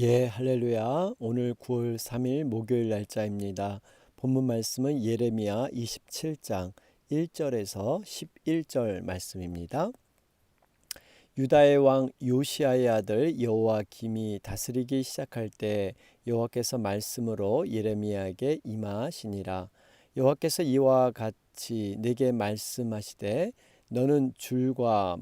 할렐루야. 오늘 9월 3일 목요일 날짜입니다. 본문 말씀은 예레미야 27장 1절에서 11절 말씀입니다. 유다의 왕 요시야의 아들 여호와김이 다스리기 시작할 때 여호와께서 말씀으로 예레미야에게 임하시니라. 여호와께서 이와 같이 내게 말씀하시되 너는 줄과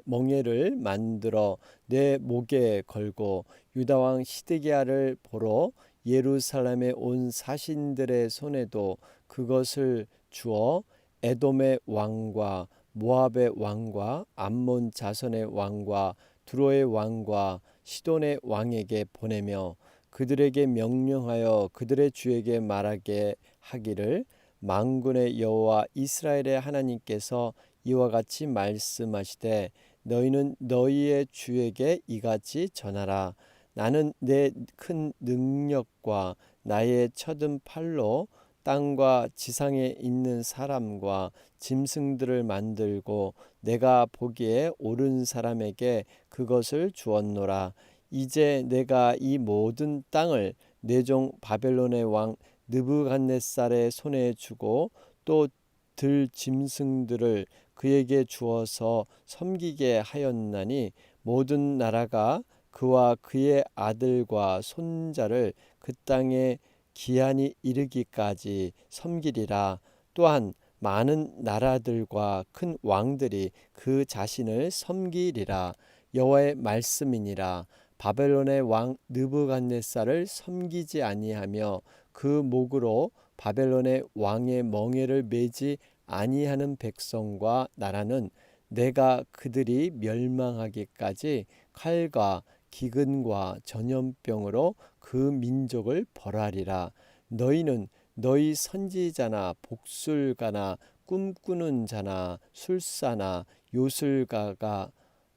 멍에를 만들어 내 목에 걸고 유다 왕 시드기야를 보러 예루살렘에 온 사신들의 손에도 그것을 주어 에돔의 왕과 모압의 왕과 암몬 자손의 왕과 두로의 왕과 시돈의 왕에게 보내며 그들에게 명령하여 그들의 주에게 말하게 하기를 만군의 여호와 이스라엘의 하나님께서 이와 같이 말씀하시되 너희는 너희의 주에게 이같이 전하라. 나는 내 큰 능력과 나의 쳐든 팔로 땅과 지상에 있는 사람과 짐승들을 만들고 내가 보기에 옳은 사람에게 그것을 주었노라. 이제 내가 이 모든 땅을 내 종 바벨론의 왕 느부갓네살의 손에 주고 또 들 짐승들을 그에게 주어서 섬기게 하였나니 모든 나라가 그와 그의 아들과 손자를 그 땅에 기한이 이르기까지 섬기리라. 또한 많은 나라들과 큰 왕들이 그 자신을 섬기리라. 여호와의 말씀이니라. 바벨론의 왕 느부갓네살을 섬기지 아니하며 그 목으로 바벨론의 왕의 멍에를 매지 아니하는 백성과 나라는 내가 그들이 멸망하기까지 칼과 기근과 전염병으로 그 민족을 벌하리라. 너희는 너희 선지자나 복술가나 꿈꾸는 자나 술사나 요술가가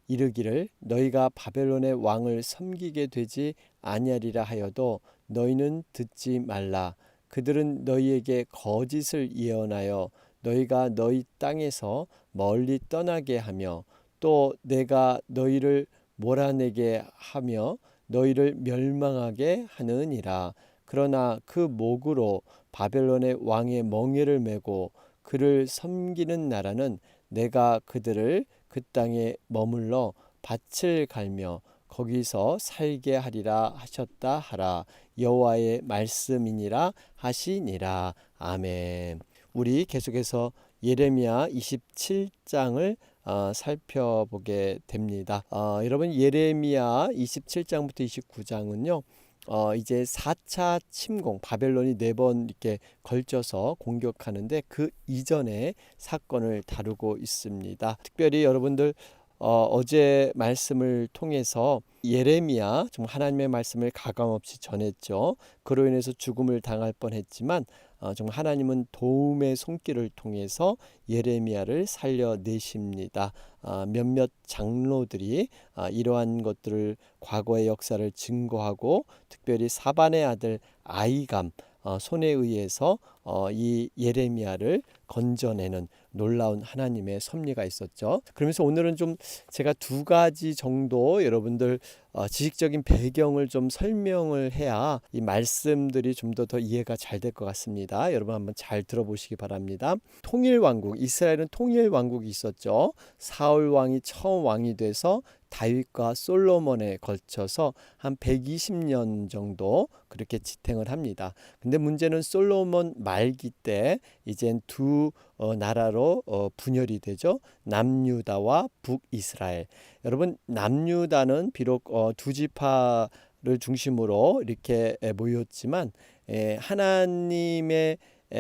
이르기를 너희가 바벨론의 왕을 섬기게 되지 아니하리라 하여도 너희는 듣지 말라. 그들은 너희에게 거짓을 예언하여 너희가 너희 땅에서 멀리 떠나게 하며 또 내가 너희를 몰아내게 하며 너희를 멸망하게 하느니라. 그러나 그 목으로 바벨론의 왕의 멍에를 메고 그를 섬기는 나라는 내가 그들을 그 땅에 머물러 밭을 갈며 거기서 살게 하리라 하셨다 하라. 여호와의 말씀이니라 하시니라. 아멘. 우리 계속해서 예레미야 27장을 살펴보게 됩니다. 여러분 예레미야 27장부터 29장은요. 이제 4차 침공 바벨론이 4번 이렇게 걸쳐서 공격하는데 그 이전의 사건을 다루고 있습니다. 특별히 여러분들 어제 말씀을 통해서 예레미야 정말 하나님의 말씀을 가감없이 전했죠. 그로 인해서 죽음을 당할 뻔했지만 정말 하나님은 도움의 손길을 통해서 예레미야를 살려내십니다. 몇몇 장로들이 이러한 것들을 과거의 역사를 증거하고 특별히 사반의 아들 아이감 손에 의해서 이 예레미야를 건져내는 놀라운 하나님의 섭리가 있었죠. 그러면서 오늘은 좀 제가 2가지 정도 여러분들 지식적인 배경을 좀 설명을 해야 이 말씀들이 좀 더 이해가 잘 될 것 같습니다. 여러분 한번 잘 들어보시기 바랍니다. 통일왕국, 이스라엘은 통일왕국이 있었죠. 사울 왕이 처음 왕이 돼서 다윗과 솔로몬에 걸쳐서 한 120년 정도 그렇게 지탱을 합니다. 근데 문제는 솔로몬 말기 때 이젠 두 나라로 분열이 되죠. 남유다와 북이스라엘. 여러분 남유다는 비록 두 지파를 중심으로 이렇게 모였지만 하나님의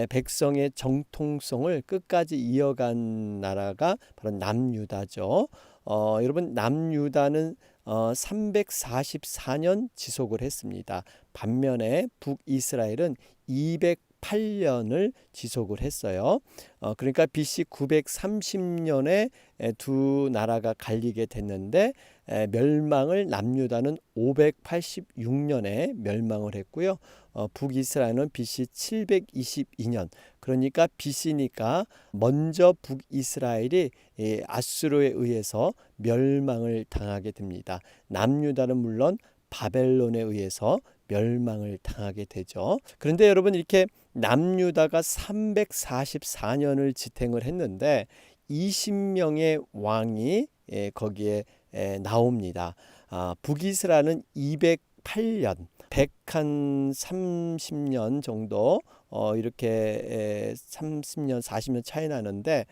백성의 정통성을 끝까지 이어간 나라가 바로 남유다죠. 여러분 남유다는 344년 지속을 했습니다. 반면에 북이스라엘은 208년을 지속을 했어요. 그러니까 BC 930년에 두 나라가 갈리게 됐는데 멸망을 남유다는 586년에 멸망을 했고요. 북이스라엘은 BC 722년 그러니까 BC니까 먼저 북이스라엘이 아수르에 의해서 멸망을 당하게 됩니다. 남유다는 물론 바벨론에 의해서 멸망을 당하게 되죠. 그런데 여러분 이렇게 남유다가 344년을 지탱을 했는데 20명의 왕이 거기에 나옵니다. 북이스라엘은 208년, 130년 정도 이렇게 30년, 40년 차이 나는데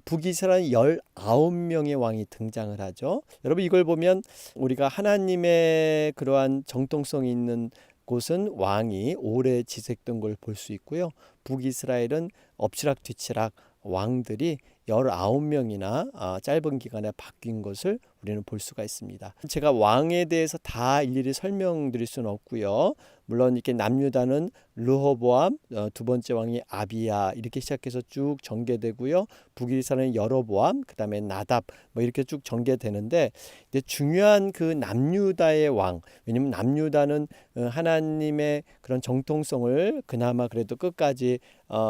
북이스라엘은 19명의 왕이 등장을 하죠. 여러분 이걸 보면 우리가 하나님의 그러한 정통성이 있는 곳은 왕이 오래 지색된 걸 볼 수 있고요. 북이스라엘은 엎치락뒤치락 왕들이 19명이나 짧은 기간에 바뀐 것을 우리는 볼 수가 있습니다. 제가 왕에 대해서 다 일일이 설명드릴 수는 없고요. 물론 이렇게 남유다는 르호보암, 두 번째 왕이 아비야 이렇게 시작해서 쭉 전개되고요. 북이스라엘은 여로보암, 그다음에 나답 뭐 이렇게 쭉 전개되는데 근데 중요한 그 남유다의 왕, 왜냐하면 남유다는 하나님의 그런 정통성을 그나마 그래도 끝까지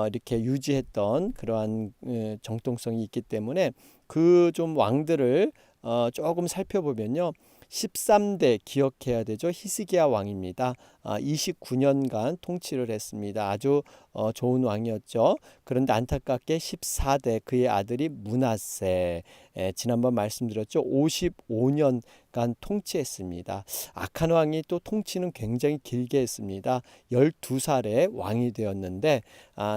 이렇게 유지했던 그러한 정통성이 있기 때문에 그 좀 왕들을 조금 살펴보면요. 13대 기억해야 되죠. 히스기야 왕입니다. 29년간 통치를 했습니다. 아주 좋은 왕이었죠. 그런데 안타깝게 14대 그의 아들이 므낫세, 지난번 말씀드렸죠. 55년간 통치했습니다. 악한 왕이 또 통치는 굉장히 길게 했습니다. 12살에 왕이 되었는데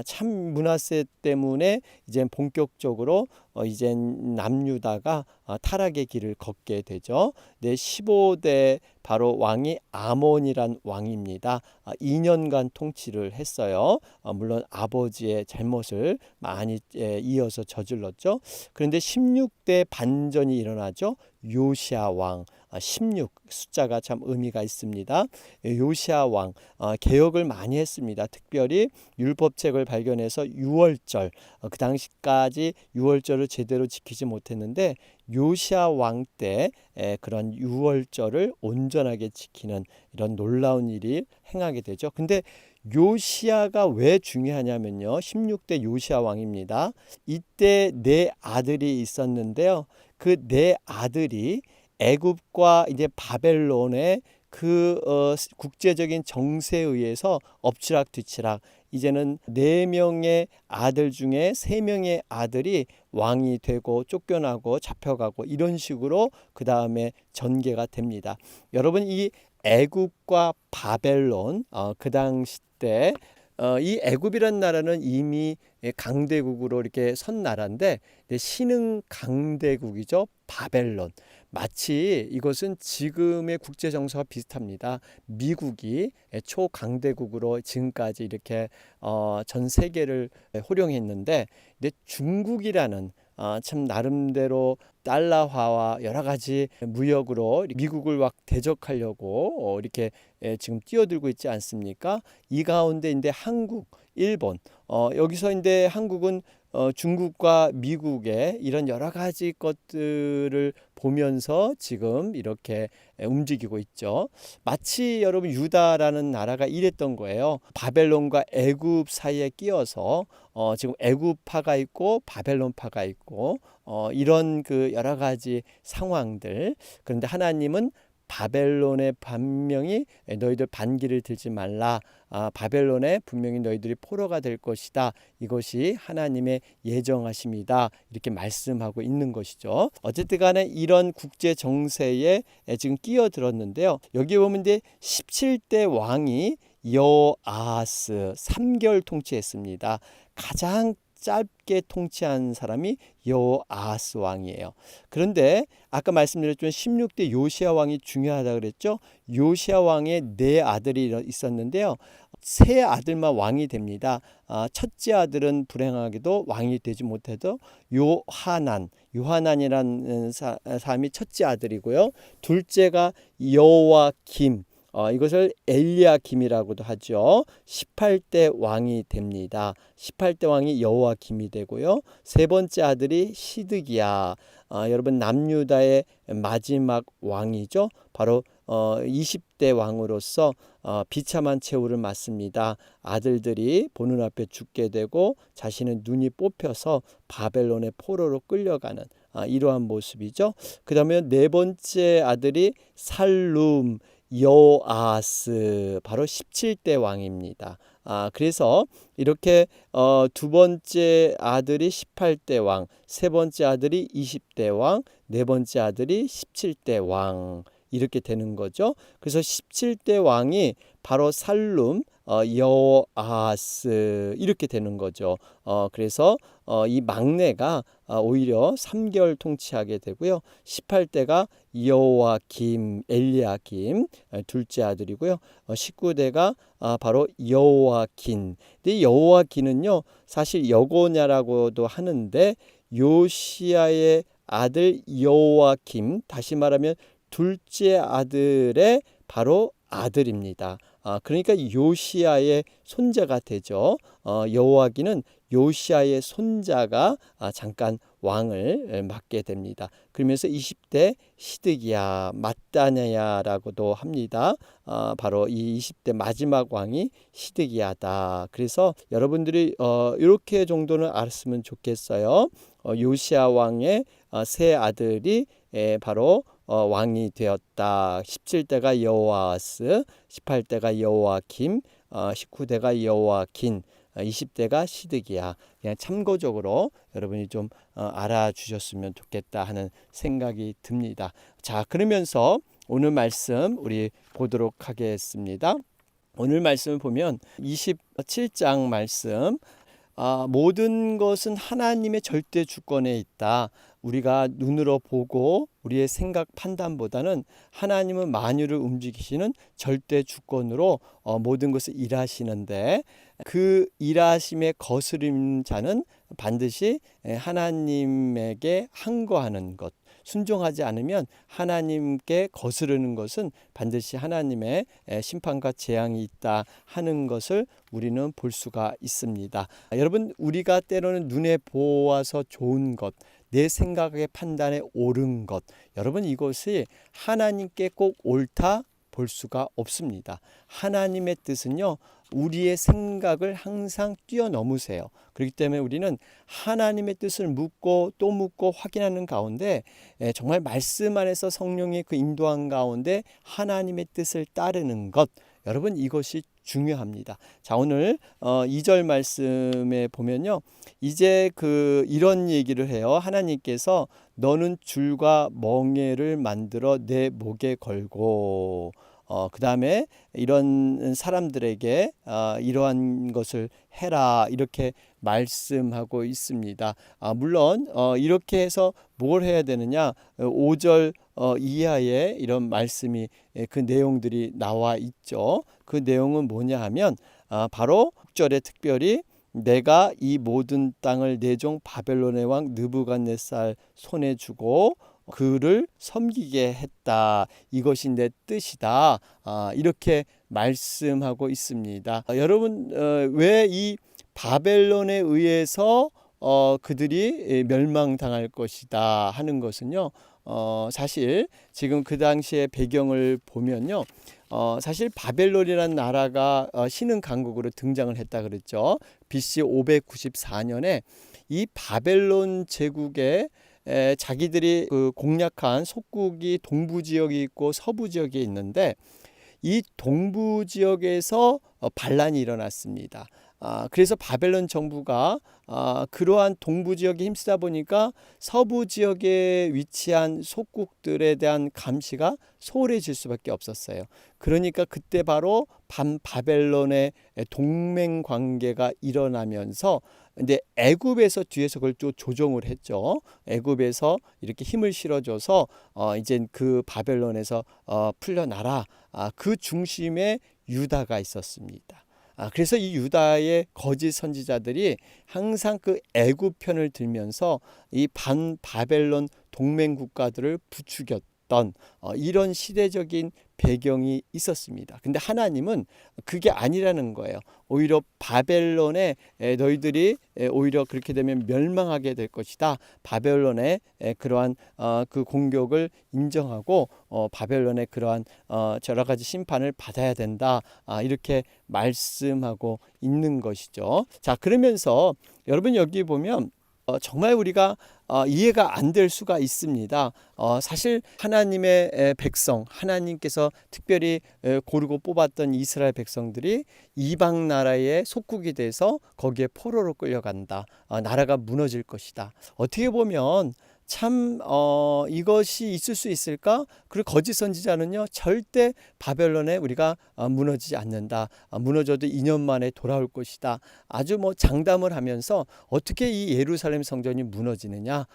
참 므낫세 때문에 이제 본격적으로 이제 남유다가 타락의 길을 걷게 되죠. 15대 바로 왕이 아몬이란 왕입니다. 2년간 통치를 했어요. 물론 아버지의 잘못을 많이 이어서 저질렀죠. 그런데 16대 반전이 일어나죠. 요시야 왕, 16 숫자가 참 의미가 있습니다. 요시야 왕 개혁을 많이 했습니다. 특별히 율법책을 발견해서 유월절, 그 당시까지 유월절을 제대로 지키지 못했는데 요시야 왕 때 그런 유월절을 온전하게 지키는 이런 놀라운 일이 행하게 되죠. 근데 요시야가 왜 중요하냐면요. 16대 요시야 왕입니다. 이때 네 아들이 있었는데요. 그 네 아들이 애굽과 이제 바벨론의 그 국제적인 정세에 의해서 엎치락뒤치락 이제는 4명의 아들 중에 3명의 아들이 왕이 되고 쫓겨나고 잡혀가고 이런 식으로 그 다음에 전개가 됩니다. 여러분 이 애굽과 바벨론 그 당시 때 이 애굽이란 나라는 이미 강대국으로 이렇게 선 나라인데 신흥 강대국이죠. 바벨론. 마치 이것은 지금의 국제 정서와 비슷합니다. 미국이 초강대국으로 지금까지 이렇게 전 세계를 호령했는데 근데 중국이라는 참 나름대로 달러화와 여러 가지 무역으로 미국을 막 대적하려고 이렇게 지금 뛰어들고 있지 않습니까? 이 가운데 이제 한국, 일본 여기서 이제 한국은 중국과 미국의 이런 여러 가지 것들을 보면서 지금 이렇게 움직이고 있죠. 마치 여러분 유다라는 나라가 이랬던 거예요. 바벨론과 애굽 사이에 끼어서 지금 애굽파가 있고 바벨론파가 있고 이런 그 여러 가지 상황들. 그런데 하나님은 바벨론에 분명히 너희들 반기를 들지 말라. 바벨론에 분명히 너희들이 포로가 될 것이다. 이것이 하나님의 예정하심이다. 이렇게 말씀하고 있는 것이죠. 어쨌든 간에 이런 국제 정세에 지금 끼어들었는데요. 여기 보면 이제 17대 왕이 여아하스 3개월 통치했습니다. 가장 짧게 통치한 사람이 여아하스 왕이에요. 그런데 아까 말씀드렸지만 16대 요시야 왕이 중요하다고 그랬죠. 요시야 왕의 4아들이 있었는데요. 3아들만 왕이 됩니다. 첫째 아들은 불행하게도 왕이 되지 못해도 요하난이라는 사람이 첫째 아들이고요. 둘째가 여호야김, 이것을 엘리야김이라고도 하죠. 18대 왕이 됩니다. 18대 왕이 여호야김이 되고요. 세 번째 아들이 시드기야. 여러분 남유다의 마지막 왕이죠. 바로 20대 왕으로서 비참한 최후를 맞습니다. 아들들이 보는 앞에 죽게 되고 자신의 눈이 뽑혀서 바벨론의 포로로 끌려가는 이러한 모습이죠. 그 다음에 네 번째 아들이 살룸, 여호아스 바로 17대 왕입니다. 그래서 이렇게 두 번째 아들이 18대 왕, 세 번째 아들이 20대 왕, 네 번째 아들이 17대 왕 이렇게 되는 거죠. 그래서 17대 왕이 바로 살룸, 여호아하스 이렇게 되는 거죠. 그래서 이 막내가 오히려 3개월 통치하게 되고요. 18대가 여호와김, 엘리야김 둘째 아들이고요. 19대가 바로 여호와긴. 근데 여호와긴은요 사실 여고냐라고도 하는데 요시야의 아들 여호와김, 다시 말하면 둘째 아들의 바로 아들입니다. 그러니까 요시야의 손자가 되죠. 여호와긴은 요시야의 손자가 잠깐 왕을 맡게 됩니다. 그러면서 20대 시드기야, 마따냐야라고도 합니다. 바로 이 20대 마지막 왕이 시드기야다. 그래서 여러분들이 이렇게 정도는 알았으면 좋겠어요. 요시야 왕의 세 아들이 바로 왕이 되었다. 17대가 여호아스, 18대가 여호와김, 19대가 여호와긴, 20대가 시드기야. 그냥 참고적으로 여러분이 좀 알아주셨으면 좋겠다 하는 생각이 듭니다. 자, 그러면서 오늘 말씀 우리 보도록 하겠습니다. 오늘 말씀을 보면 27장 말씀, 모든 것은 하나님의 절대 주권에 있다. 우리가 눈으로 보고 우리의 생각 판단보다는 하나님은 만유를 움직이시는 절대 주권으로 모든 것을 일하시는데 그 일하심에 거스름 자는 반드시 하나님에게 항거하는 것, 순종하지 않으면 하나님께 거스르는 것은 반드시 하나님의 심판과 재앙이 있다 하는 것을 우리는 볼 수가 있습니다. 여러분, 우리가 때로는 눈에 보아서 좋은 것, 내 생각의 판단에 옳은 것, 여러분 이것이 하나님께 꼭 옳다 볼 수가 없습니다. 하나님의 뜻은요, 우리의 생각을 항상 뛰어넘으세요. 그렇기 때문에 우리는 하나님의 뜻을 묻고 또 묻고 확인하는 가운데 정말 말씀 안에서 성령의 그 인도한 가운데 하나님의 뜻을 따르는 것, 여러분 이것이 중요합니다. 자, 오늘 2절 말씀에 보면요, 이제 이런 얘기를 해요. 하나님께서 너는 줄과 멍에를 만들어 내 목에 걸고, 그 다음에 이런 사람들에게 이러한 것을 해라 이렇게 말씀하고 있습니다. 물론 이렇게 해서 뭘 해야 되느냐, 5절 이하에 이런 말씀이 그 내용들이 나와 있죠. 그 내용은 뭐냐 하면 바로 6절에 특별히 내가 이 모든 땅을 내 종 바벨론의 왕 느부갓네살 손에 주고 그를 섬기게 했다. 이것이 내 뜻이다. 이렇게 말씀하고 있습니다. 여러분, 왜 이 바벨론에 의해서 그들이 멸망당할 것이다 하는 것은요, 사실 지금 그 당시의 배경을 보면요, 사실 바벨론이라는 나라가 신흥 강국으로 등장을 했다 그랬죠. BC 594년에 이 바벨론 제국의 자기들이 공략한 속국이 동부 지역이 있고 서부 지역이 있는데 이 동부 지역에서 반란이 일어났습니다. 그래서 바벨론 정부가 그러한 동부 지역에 힘쓰다 보니까 서부 지역에 위치한 속국들에 대한 감시가 소홀해질 수밖에 없었어요. 그러니까 그때 바로 바벨론의 동맹 관계가 일어나면서 근데 애굽에서 뒤에서 그걸 또 조정을 했죠. 애굽에서 이렇게 힘을 실어줘서 이제 그 바벨론에서 풀려나라. 그 중심에 유다가 있었습니다. 그래서 이 유다의 거짓 선지자들이 항상 그 애굽 편을 들면서 이 바벨론 동맹 국가들을 부추겼던 이런 시대적인 배경이 있었습니다. 근데 하나님은 그게 아니라는 거예요. 오히려 바벨론에 너희들이 오히려 그렇게 되면 멸망하게 될 것이다. 바벨론의 그러한 그 공격을 인정하고 바벨론의 그러한 여러 가지 심판을 받아야 된다. 이렇게 말씀하고 있는 것이죠. 자, 그러면서 여러분 여기 보면 정말 우리가 이해가 안 될 수가 있습니다. 사실 하나님의 백성, 하나님께서 특별히 고르고 뽑았던 이스라엘 백성들이 이방 나라의 속국이 돼서 거기에 포로로 끌려간다. 나라가 무너질 것이다. 어떻게 보면 참 이것이 있을 수 있을까? 그리고 거짓 선지자는요 절대 바벨론에 우리가 무너지지 않는다. 무너져도 2년 만에 돌아올 것이다. 아주 뭐 장담을 하면서 어떻게 이 예루살렘 성전이 무너지느냐?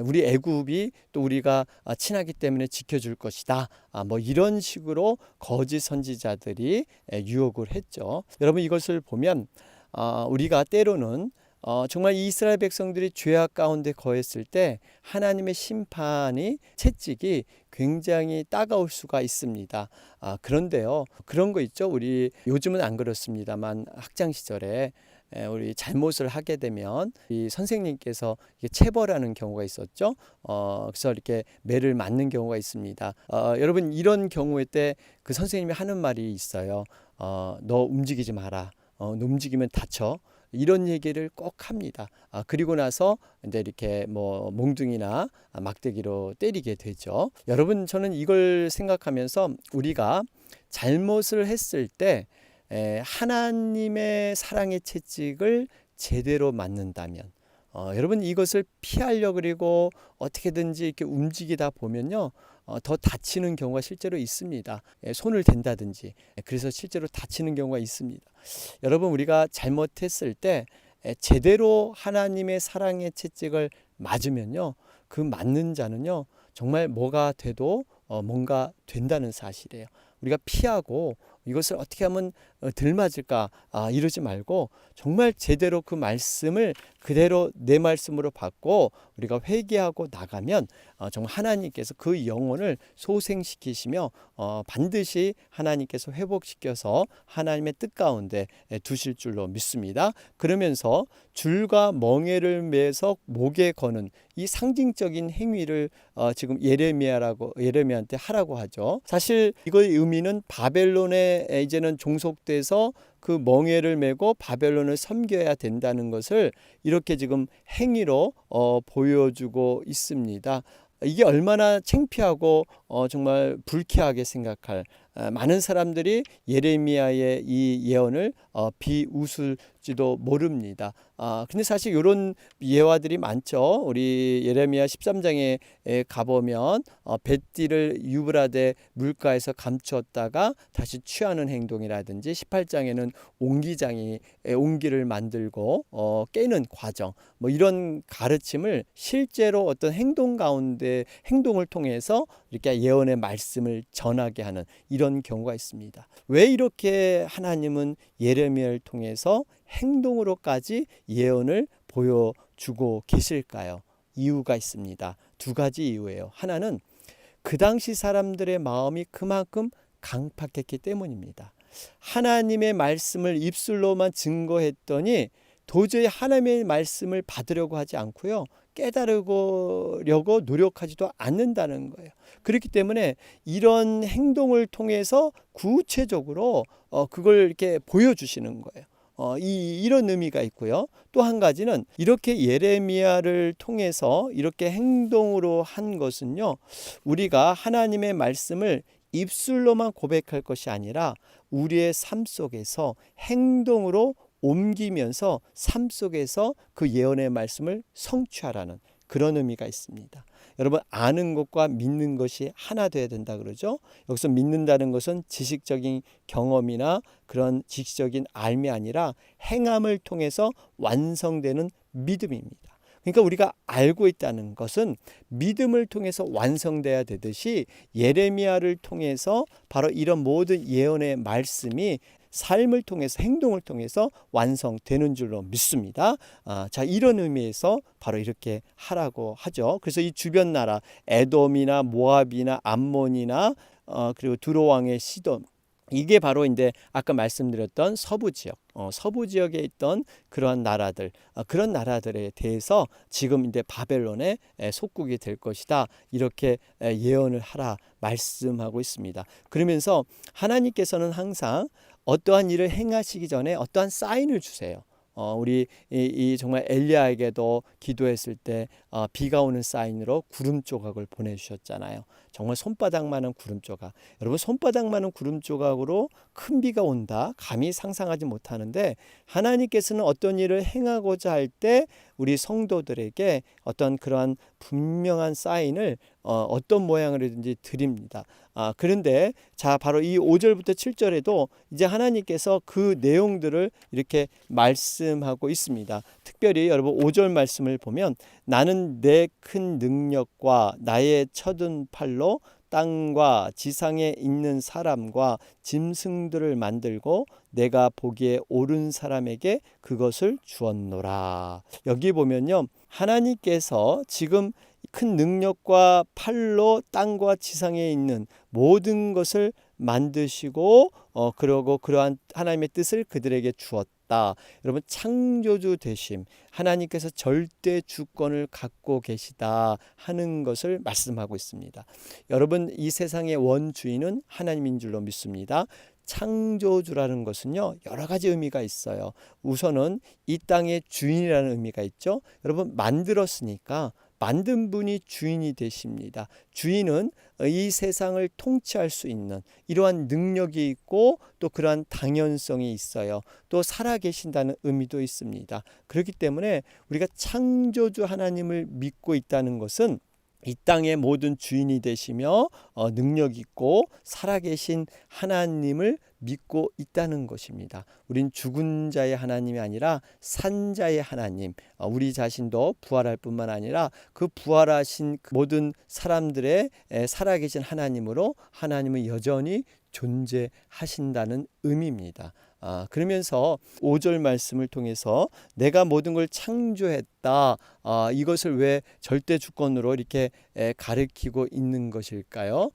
우리 애굽이 또 우리가 친하기 때문에 지켜줄 것이다. 뭐 이런 식으로 거짓 선지자들이 유혹을 했죠. 여러분 이것을 보면 우리가 때로는 정말 이스라엘 백성들이 죄악 가운데 거했을 때 하나님의 심판이 채찍이 굉장히 따가울 수가 있습니다. 그런데요, 그런 거 있죠. 우리 요즘은 안 그렇습니다만 학창 시절에 우리 잘못을 하게 되면 이 선생님께서 체벌하는 경우가 있었죠. 그래서 이렇게 매를 맞는 경우가 있습니다. 여러분 이런 경우에 때 그 선생님이 하는 말이 있어요. 너 움직이지 마라. 너 움직이면 다쳐. 이런 얘기를 꼭 합니다. 그리고 나서 이제 이렇게 뭐 몽둥이나 막대기로 때리게 되죠. 여러분 저는 이걸 생각하면서 우리가 잘못을 했을 때 하나님의 사랑의 채찍을 제대로 맞는다면 여러분 이것을 피하려고 그리고 어떻게든지 이렇게 움직이다 보면요 더 다치는 경우가 실제로 있습니다. 손을 댄다든지 그래서 실제로 다치는 경우가 있습니다. 여러분 우리가 잘못했을 때 제대로 하나님의 사랑의 채찍을 맞으면요 그 맞는 자는요 정말 뭐가 돼도 뭔가 된다는 사실이에요. 우리가 피하고 이것을 어떻게 하면 덜 맞을까 이러지 말고 정말 제대로 그 말씀을 그대로 내 말씀으로 받고 우리가 회개하고 나가면 정말 하나님께서 그 영혼을 소생시키시며 반드시 하나님께서 회복시켜서 하나님의 뜻 가운데 두실 줄로 믿습니다. 그러면서 줄과 멍에를 매서 목에 거는 이 상징적인 행위를 지금 예레미야한테 하라고 하죠. 사실 이거의 의미는 바벨론에 이제는 종속돼서 그 멍에를 메고 바벨론을 섬겨야 된다는 것을 이렇게 지금 행위로 보여주고 있습니다. 이게 얼마나 창피하고 정말 불쾌하게 생각할 많은 사람들이 예레미야의 이 예언을 비웃을지도 모릅니다. 근데 사실 이런 예화들이 많죠. 우리 예레미야 13장에 가보면 뱃띠를 유브라데 물가에서 감추었다가 다시 취하는 행동이라든지 18장에는 옹기를 만들고 깨는 과정 뭐 이런 가르침을 실제로 어떤 행동 가운데 행동을 통해서 이렇게 예언의 말씀을 전하게 하는 이런 경우가 있습니다. 왜 이렇게 하나님은 예레미야를 통해서 행동으로까지 예언을 보여주고 계실까요? 이유가 있습니다. 두 가지 이유예요. 하나는 그 당시 사람들의 마음이 그만큼 강팍했기 때문입니다. 하나님의 말씀을 입술로만 증거했더니 도저히 하나님의 말씀을 받으려고 하지 않고요. 깨달으려고 노력하지도 않는다는 거예요. 그렇기 때문에 이런 행동을 통해서 구체적으로 그걸 이렇게 보여주시는 거예요. 이런 의미가 있고요. 또 한 가지는 이렇게 예레미야를 통해서 이렇게 행동으로 한 것은요. 우리가 하나님의 말씀을 입술로만 고백할 것이 아니라 우리의 삶 속에서 행동으로 옮기면서 삶 속에서 그 예언의 말씀을 성취하라는 그런 의미가 있습니다. 여러분 아는 것과 믿는 것이 하나 돼야 된다 그러죠. 여기서 믿는다는 것은 지식적인 경험이나 그런 지식적인 알미 아니라 행함을 통해서 완성되는 믿음입니다. 그러니까 우리가 알고 있다는 것은 믿음을 통해서 완성돼야 되듯이 예레미야를 통해서 바로 이런 모든 예언의 말씀이 삶을 통해서 행동을 통해서 완성되는 줄로 믿습니다. 자 이런 의미에서 바로 이렇게 하라고 하죠. 그래서 이 주변 나라 에돔이나 모압이나 암몬이나 그리고 두로 왕의 시돈 이게 바로 이제 아까 말씀드렸던 서부 지역에 있던 그러한 나라들, 그런 나라들에 대해서 지금 이제 바벨론의 속국이 될 것이다. 이렇게 예언을 하라 말씀하고 있습니다. 그러면서 하나님께서는 항상 어떠한 일을 행하시기 전에 어떠한 사인을 주세요. 우리 이 정말 엘리야에게도 기도했을 때 비가 오는 사인으로 구름 조각을 보내주셨잖아요. 정말 손바닥만한 구름 조각. 여러분, 손바닥만한 구름 조각으로 큰 비가 온다, 감히 상상하지 못하는데, 하나님께서는 어떤 일을 행하고자 할 때 우리 성도들에게 어떤 그러한 분명한 사인을 어떤 모양으로든지 드립니다. 그런데 자, 바로 이 5절부터 7절에도 이제 하나님께서 그 내용들을 이렇게 말씀하고 있습니다. 특별히 여러분 5절 말씀을 보면, 나는 내 큰 능력과 나의 쳐든 팔로 땅과 지상에 있는 사람과 짐승들을 만들고 내가 보기에 옳은 사람에게 그것을 주었노라. 여기 보면요, 하나님께서 지금 큰 능력과 팔로 땅과 지상에 있는 모든 것을 만드시고 그러고 그러한 하나님의 뜻을 그들에게 주었다. 여러분, 창조주 되심, 하나님께서 절대 주권을 갖고 계시다 하는 것을 말씀하고 있습니다. 여러분, 이 세상의 원주인은 하나님인 줄로 믿습니다. 창조주라는 것은요, 여러 가지 의미가 있어요. 우선은 이 땅의 주인이라는 의미가 있죠. 여러분, 만들었으니까 만든 분이 주인이 되십니다. 주인은 이 세상을 통치할 수 있는 이러한 능력이 있고 또 그러한 당연성이 있어요. 또 살아계신다는 의미도 있습니다. 그렇기 때문에 우리가 창조주 하나님을 믿고 있다는 것은 이 땅의 모든 주인이 되시며 능력 있고 살아계신 하나님을 믿고 있다는 것입니다. 우린 죽은 자의 하나님이 아니라 산 자의 하나님, 우리 자신도 부활할 뿐만 아니라 그 부활하신 모든 사람들의 살아계신 하나님으로 하나님은 여전히 존재하신다는 의미입니다. 그러면서 5절 말씀을 통해서 내가 모든 걸 창조했다, 이것을 왜 절대 주권으로 이렇게 가리키고 있는 것일까요?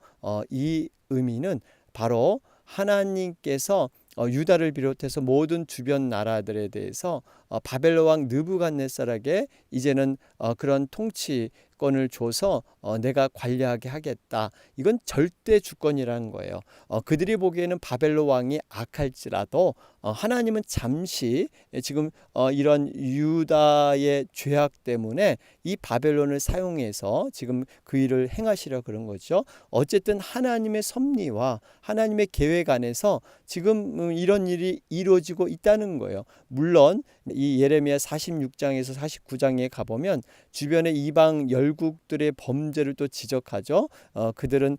이 의미는 바로 하나님께서 유다를 비롯해서 모든 주변 나라들에 대해서 바벨론 왕 느부갓네살에게 이제는 그런 통치권을 줘서 내가 관리하게 하겠다. 이건 절대 주권이라는 거예요. 그들이 보기에는 바벨론 왕이 악할지라도 하나님은 잠시 지금 이런 유다의 죄악 때문에 이 바벨론을 사용해서 지금 그 일을 행하시려 그런 거죠. 어쨌든 하나님의 섭리와 하나님의 계획 안에서 지금 이런 일이 이루어지고 있다는 거예요. 물론 이 예레미야 46장에서 49장에 가보면 주변의 이방 열국들의 범죄를 또 지적하죠. 그들은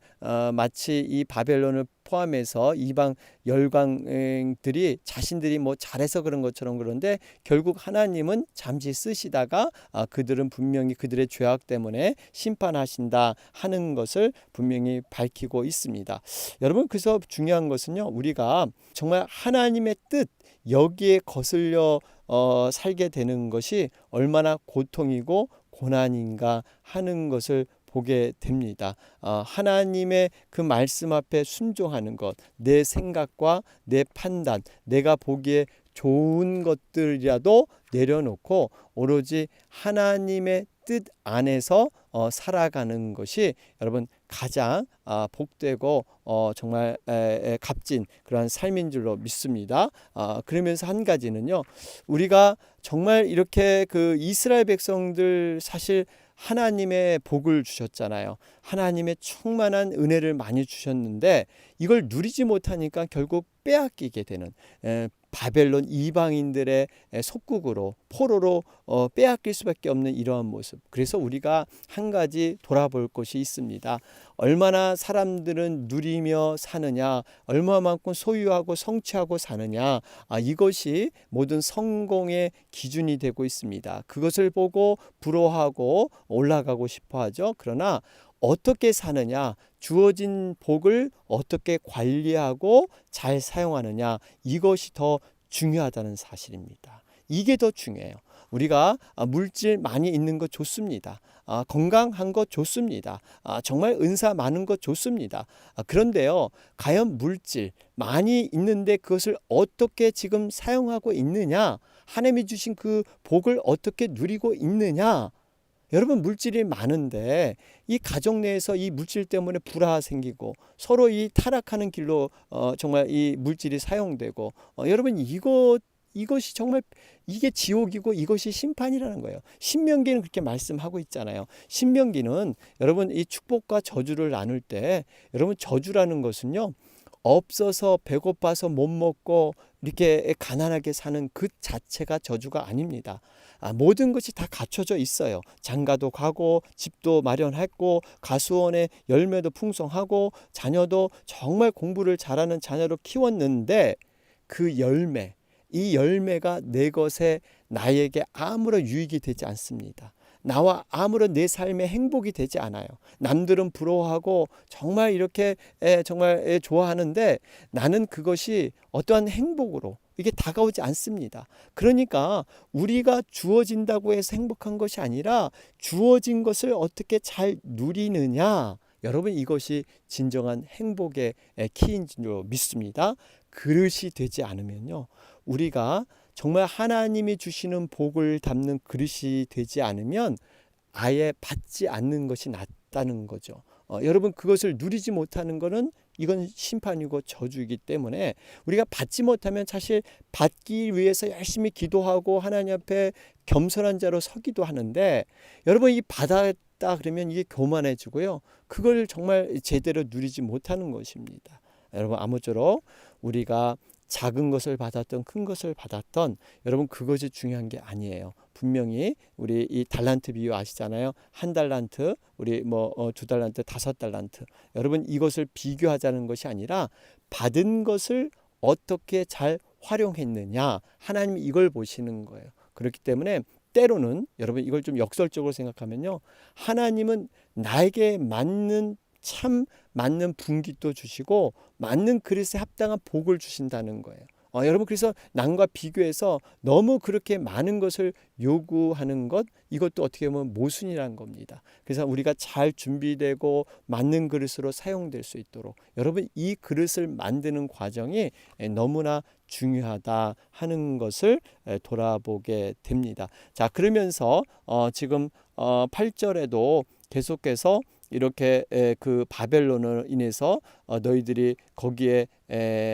마치 이 바벨론을 포함해서 이방 열강들이 자신들이 뭐 잘해서 그런 것처럼, 그런데 결국 하나님은 잠시 쓰시다가 그들은 분명히 그들의 죄악 때문에 심판하신다 하는 것을 분명히 밝히고 있습니다. 여러분, 그래서 중요한 것은요, 우리가 정말 하나님의 뜻 여기에 거슬려 살게 되는 것이 얼마나 고통이고 고난인가 하는 것을 보게 됩니다. 하나님의 그 말씀 앞에 순종하는 것, 내 생각과 내 판단, 내가 보기에 좋은 것들이라도 내려놓고 오로지 하나님의 뜻 안에서 살아가는 것이 여러분 가장 복되고 정말 값진 그러한 삶인 줄로 믿습니다. 그러면서 한 가지는요, 우리가 정말 이렇게 그 이스라엘 백성들 사실 하나님의 복을 주셨잖아요. 하나님의 충만한 은혜를 많이 주셨는데 이걸 누리지 못하니까 결국 빼앗기게 되는, 바벨론 이방인들의 속국으로 포로로 빼앗길 수밖에 없는 이러한 모습. 그래서 우리가 한 가지 돌아볼 것이 있습니다. 얼마나 사람들은 누리며 사느냐, 얼마만큼 소유하고 성취하고 사느냐, 이것이 모든 성공의 기준이 되고 있습니다. 그것을 보고 부러워하고 올라가고 싶어 하죠. 그러나 어떻게 사느냐, 주어진 복을 어떻게 관리하고 잘 사용하느냐, 이것이 더 중요하다는 사실입니다. 이게 더 중요해요. 우리가 물질 많이 있는 것 좋습니다. 건강한 것 좋습니다. 정말 은사 많은 것 좋습니다. 그런데요, 과연 물질 많이 있는데 그것을 어떻게 지금 사용하고 있느냐, 하나님이 주신 그 복을 어떻게 누리고 있느냐. 여러분, 물질이 많은데 이 가정 내에서 이 물질 때문에 불화 생기고 서로 이 타락하는 길로 정말 이 물질이 사용되고, 여러분, 이것 이것이 정말 이게 지옥이고 이것이 심판이라는 거예요. 신명기는 그렇게 말씀하고 있잖아요. 신명기는 여러분 이 축복과 저주를 나눌 때 여러분 저주라는 것은요. 없어서 배고파서 못 먹고 이렇게 가난하게 사는 그 자체가 저주가 아닙니다. 모든 것이 다 갖춰져 있어요. 장가도 가고 집도 마련했고 가수원의 열매도 풍성하고 자녀도 정말 공부를 잘하는 자녀로 키웠는데 그 열매, 이 열매가 내 것에 나에게 아무런 유익이 되지 않습니다. 나와 아무런 내 삶의 행복이 되지 않아요. 남들은 부러워하고 정말 이렇게 정말 좋아하는데 나는 그것이 어떠한 행복으로 이게 다가오지 않습니다. 그러니까 우리가 주어진다고 해서 행복한 것이 아니라 주어진 것을 어떻게 잘 누리느냐. 여러분 이것이 진정한 행복의 키인 줄 믿습니다. 그릇이 되지 않으면요. 우리가 정말 하나님이 주시는 복을 담는 그릇이 되지 않으면 아예 받지 않는 것이 낫다는 거죠. 여러분 그것을 누리지 못하는 것은 이건 심판이고 저주이기 때문에 우리가 받지 못하면 사실 받기 위해서 열심히 기도하고 하나님 앞에 겸손한 자로 서기도 하는데 여러분 이 받았다 그러면 이게 교만해지고요. 그걸 정말 제대로 누리지 못하는 것입니다. 여러분 아무쪼록 우리가 작은 것을 받았던 큰 것을 받았던 여러분 그것이 중요한 게 아니에요. 분명히 우리 이 달란트 비유 아시잖아요. 한 달란트, 우리 두 달란트, 5달란트. 여러분 이것을 비교하자는 것이 아니라 받은 것을 어떻게 잘 활용했느냐. 하나님이 이걸 보시는 거예요. 그렇기 때문에 때로는 여러분 이걸 좀 역설적으로 생각하면요. 하나님은 나에게 참 맞는 분깃도 주시고 맞는 그릇에 합당한 복을 주신다는 거예요. 여러분 그래서 남과 비교해서 너무 그렇게 많은 것을 요구하는 것 이것도 어떻게 보면 모순이라는 겁니다. 그래서 우리가 잘 준비되고 맞는 그릇으로 사용될 수 있도록 여러분 이 그릇을 만드는 과정이 너무나 중요하다 하는 것을 돌아보게 됩니다. 자 그러면서 지금 8절에도 계속해서 이렇게 그 바벨론으로 인해서 너희들이 거기에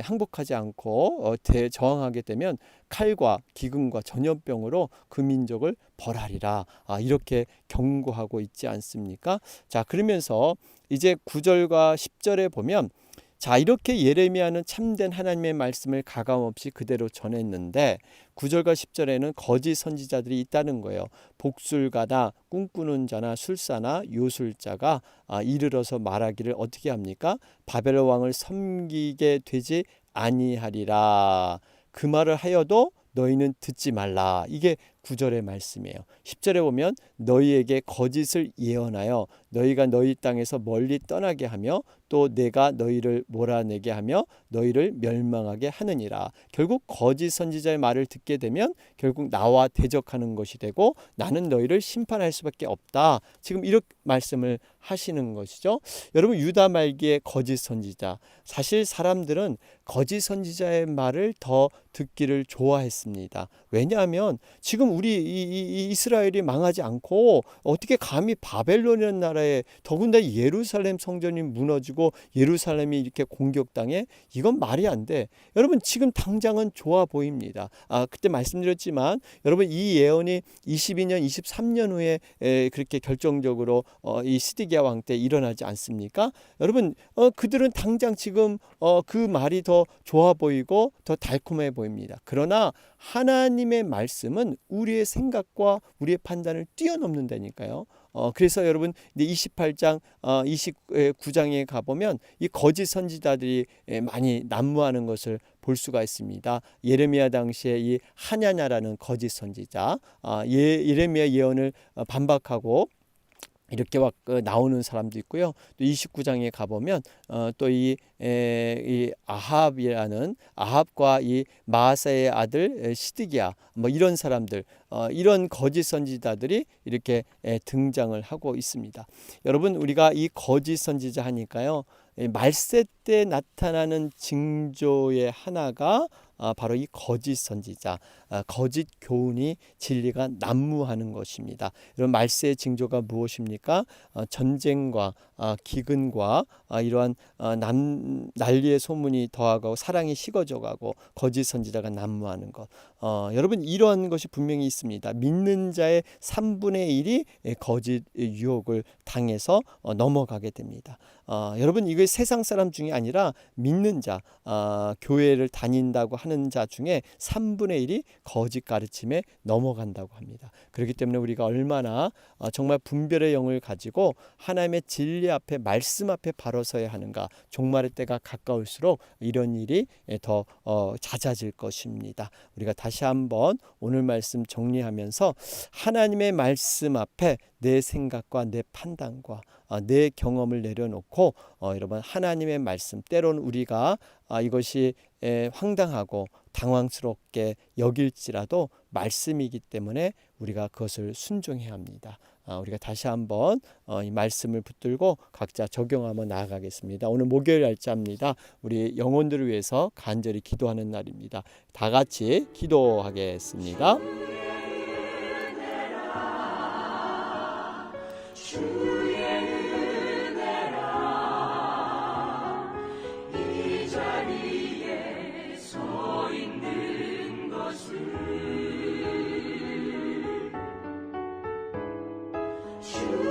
항복하지 않고 저항하게 되면 칼과 기근과 전염병으로 그 민족을 벌하리라. 이렇게 경고하고 있지 않습니까? 자 그러면서 이제 9절과 10절에 보면 자 이렇게 예레미야는 참된 하나님의 말씀을 가감없이 그대로 전했는데 9절과 10절에는 거짓 선지자들이 있다는 거예요. 복술가나 꿈꾸는 자나 술사나 요술자가 이르러서 말하기를 어떻게 합니까? 바벨론 왕을 섬기게 되지 아니하리라. 그 말을 하여도 너희는 듣지 말라. 이게 9절의 말씀이에요. 10절에 보면 너희에게 거짓을 예언하여 너희가 너희 땅에서 멀리 떠나게 하며 또 내가 너희를 몰아내게 하며 너희를 멸망하게 하느니라. 결국 거짓 선지자의 말을 듣게 되면 결국 나와 대적하는 것이 되고 나는 너희를 심판할 수밖에 없다. 지금 이렇게 말씀을 하시는 것이죠. 여러분 유다 말기의 거짓 선지자. 사실 사람들은 거짓 선지자의 말을 더 듣기를 좋아했습니다. 왜냐하면 지금 우리 이 이스라엘이 망하지 않고 어떻게 감히 바벨론이라는 나라에 더군다나 예루살렘 성전이 무너지고 예루살렘이 이렇게 공격당해? 이건 말이 안 돼. 여러분 지금 당장은 좋아 보입니다. 그때 말씀드렸지만 여러분 이 예언이 22년 23년 후에 그렇게 결정적으로 이 시드기야 왕 때 일어나지 않습니까? 여러분 그들은 당장 지금 그 말이 더 좋아 보이고 더 달콤해 보입니다. 그러나 하나님의 말씀은 우리의 생각과 우리의 판단을 뛰어넘는다니까요. 그래서 여러분 28장 29장에 가보면 이 거짓 선지자들이 많이 난무하는 것을 볼 수가 있습니다. 예레미야 당시에 이 하냐냐라는 거짓 선지자 예레미야 예언을 반박하고 이렇게 막 나오는 사람도 있고요. 또 29장에 가보면 또 이 아합이라는 아합과 이 마아사의 아들 시드기야 뭐 이런 사람들 이런 거짓 선지자들이 이렇게 등장을 하고 있습니다. 여러분 우리가 이 거짓 선지자 하니까요. 말세 때 나타나는 징조의 하나가 바로 이 거짓 선지자. 거짓 교훈이 진리가 난무하는 것입니다. 이런 말세의 징조가 무엇입니까? 전쟁과 기근과 이러한 난리의 소문이 더하고 사랑이 식어져가고 거짓 선지자가 난무하는 것. 여러분 이러한 것이 분명히 있습니다. 믿는 자의 3분의 1이 거짓 유혹을 당해서 넘어가게 됩니다. 여러분 이게 세상 사람 중에 아니라 믿는 자, 교회를 다닌다고 하는 자 중에 3분의 1이 거짓 가르침에 넘어간다고 합니다. 그렇기 때문에 우리가 얼마나 정말 분별의 영을 가지고 하나님의 진리 앞에 말씀 앞에 바로 서야 하는가. 종말의 때가 가까울수록 이런 일이 더 잦아질 것입니다. 우리가 다시 한번 오늘 말씀 정리하면서 하나님의 말씀 앞에 내 생각과 내 판단과 내 경험을 내려놓고 여러분 하나님의 말씀, 때로는 우리가 이것이 황당하고 당황스럽게 여길지라도 말씀이기 때문에 우리가 그것을 순종해야 합니다. 우리가 다시 한번 이 말씀을 붙들고 각자 적용하며 나아가겠습니다. 오늘 목요일 날짜입니다. 우리 영혼들을 위해서 간절히 기도하는 날입니다. 다 같이 기도하겠습니다. 주